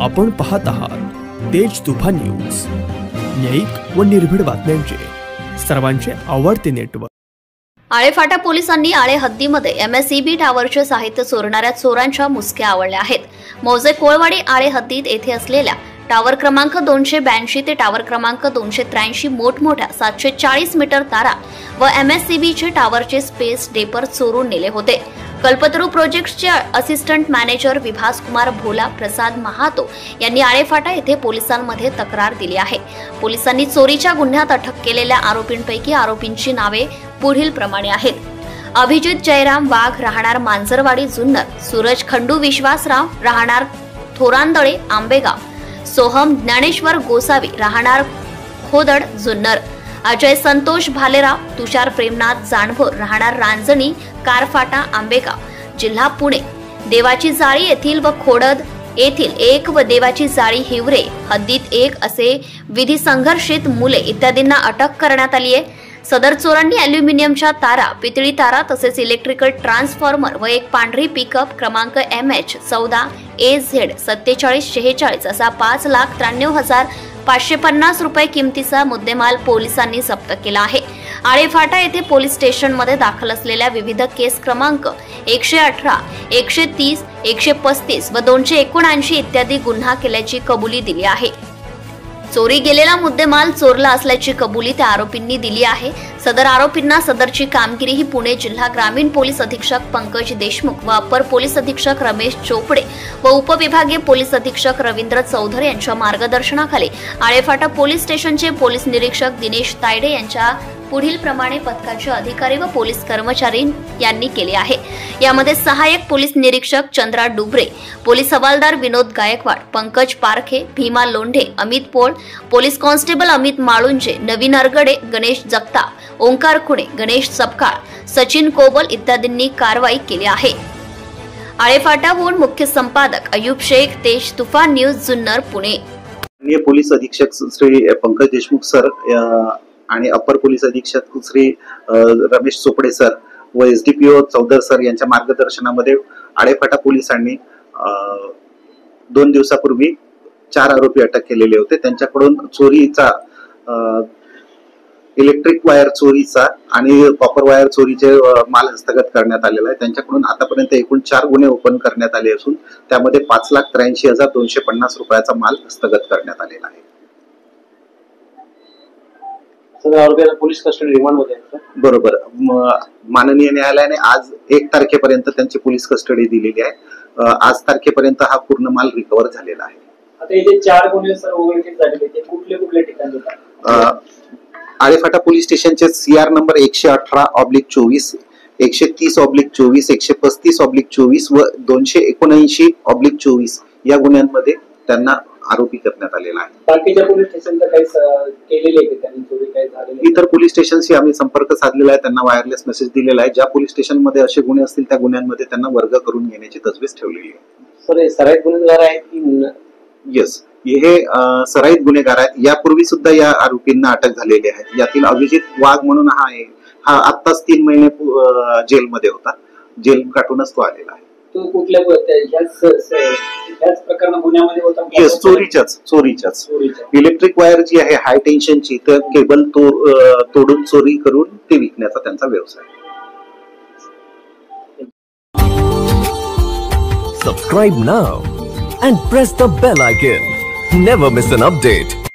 आपण पाहत आहात तेज तुफान न्यूज, न्यायिक व निर्भीड बातम्यांचे सर्वांचे आवडते नेटवर्क। आळेफाटा पोलिसांनी आळे हद्दीमध्ये MSEB टावरचे साहित्य चोरणाऱ्या चोरांच्या मुसक्या आवळल्या आहेत। मौजे कोळवाडी आळे हद्दीत येथे असलेल्या टावर क्रमांक 282 ते टावर क्रमांक 283 मोठमोठ्या 740 मीटर तारा व MSEB चे टावरचे स्पेस डेपर चोरून नेले होते। कल्पतरू प्रोजेक्ट्सचे असिस्टंट मॅनेजर विभास कुमार भोला प्रसाद महातो यांनी आळेफाटा येथे पोलिसांमध्ये तक्रार दिली आहे। पोलिसांनी चोरीच्या गुन्ह्यात अटक केलेल्या आरोपींपैकी आरोपींची नावे पुढील प्रमाणे आहेत: अभिजित जयराम वाघ राहणार मांजरवाडी जुन्नर, सूरज खंडू विश्वासराव राहणार थोरांदळे आंबेगाव, सोहम ज्ञानेश्वर गोसावी राहणार खोदड जुन्नर, अजय संतोष भालेराव, तुषार प्रेमनाथ जानभोर राहणार रांजणी कारफाटा आंबेगाव, जिल्हा पुणे, देवाची जाळी येथील व खोडद येथील 1 व देवाची जाळी हिवरे हद्दीत 1 असे विधी संघर्षित मुले इत्यादींना अटक करण्यात आली आहे। सदर चोरांनी अॅल्युमिनियमच्या तारा, पितळी तारा तसेच इलेक्ट्रिकल ट्रान्सफॉर्मर व एक पांढरी पिकअप क्रमांक MH14AZ4746 असा 5,93,550 रुपये किमतीचा मुद्देमाल पोलिसांनी जप्त केला आहे। आळेफाटा येथे पोलीस स्टेशनमध्ये दाखल असलेल्या विविध केस क्रमांक 118, 130, 135 व 279 इत्यादी गुन्हा केल्याची कबुली दिली आहे। चोरी गेलेला मुद्देमाल चोरला असल्याची कबुली त्या आरोपींनी दिली आहे। सदर आरोपींना सदरची कामगिरी ही पुणे जिल्हा ग्रामीण पोलीस अधीक्षक पंकज देशमुख व अपर पोलीस अधीक्षक रमेश चोपडे व उपविभागीय पोलीस अधीक्षक रवींद्र चौधरी यांच्या मार्गदर्शनाखाली आळेफाटा पोलीस स्टेशनचे पोलीस निरीक्षक दिनेश तायडे यांच्या पुढील प्रमाणे पथकाचे अधिकारी व पोलीस कर्मचारी यांनी केले आहे। यामध्ये सहाय्यक पोलीस निरीक्षक चंद्रा डुबरे, पोलीस हवालदार विनोद गायकवाड, पंकज पारखे, भीमा लोंढे, अमित पोळ, पोलीस कॉन्स्टेबल अमित माळुंजे, नवीन अरगडे, गणेश जगता, ओंकार खुणे, गणेश सपकाळ, सचिन कोबल इत्यादींनी कारवाई केली आहे। आळेफाटाहून मुख्य संपादक अयूब शेख, तेज तुफान न्यूज, जुन्नर, पुणे। पोलीस अधीक्षक श्री पंकज देशमुख सर आणि अपर पोलीस अधीक्षक श्री रमेश चोपडे सर व SDPO चौधर सर यांच्या मार्गदर्शनामध्ये आळेफाटा पोलिसांनी 2 दिवसापूर्वी 4 आरोपी अटक केलेले होते। त्यांच्याकडून चोरीचा, इलेक्ट्रिक वायर चोरीचा आणि कॉपर वायर चोरीचे माल हस्तगत करण्यात आलेला आहे। त्यांच्याकडून आतापर्यंत एकूण 4 गुन्हे ओपन करण्यात आले असून त्यामध्ये 5,83,250 रुपयाचा माल हस्तगत करण्यात आलेला आहे। पोलीस कस्टडी रिमांडमध्ये आहेत। बरोबर, माननीय न्यायालयाने आज 1 तारखेपर्यंत त्यांची पोलीस कस्टडी दिलेली आहे। आज तारखेपर्यंत हा पूर्ण माल रिकव्हर झालेला आहे। आता हे 4 गुन्हे सर उघडकीस झालेले ते कुठले ठिकाणी होतात? आळेफाटा पोलीस स्टेशनचे CR नंबर 118/24, 130/24, 135/24 व 279/24 या गुन्ह्यांमध्ये त्यांना आरोपी करण्यात आलेला आहे। बाकीच्या पोलीस स्टेशनला काही केलेले आहे त्यांनी चोरी काही झालेली? इतर पोलीस स्टेशनशी आम्ही संपर्क साधलेला आहे, त्यांना वायरलेस मेसेज दिलेला आहे। ज्या पोलीस स्टेशनमध्ये असे गुन्हे असतील त्या गुन्ह्यांमध्ये त्यांना वर्ग करून घेण्याची तजवीज ठेवलेली आहे। सर, हे सराईत गुन्हेगार आहेत की? येस, हे सराईत गुन्हेगार आहेत। यापूर्वी सुद्धा या आरोपींना अटक झालेली आहे। यातील अभिजित वाघ म्हणून हा आत्ताच 3 महिने जेलमध्ये होता, जेल काढूनच तो आलेला आहे। तो कुठल्या प्रकरण गुन्ह्यामध्ये होता? येस, चोरीच्याच इलेक्ट्रिक वायर जी आहे हाय टेन्शनची, तर केबल तोडून चोरी करून ते विकण्याचा त्यांचा व्यवसाय। Subscribe now and press the bell icon. Never miss an update.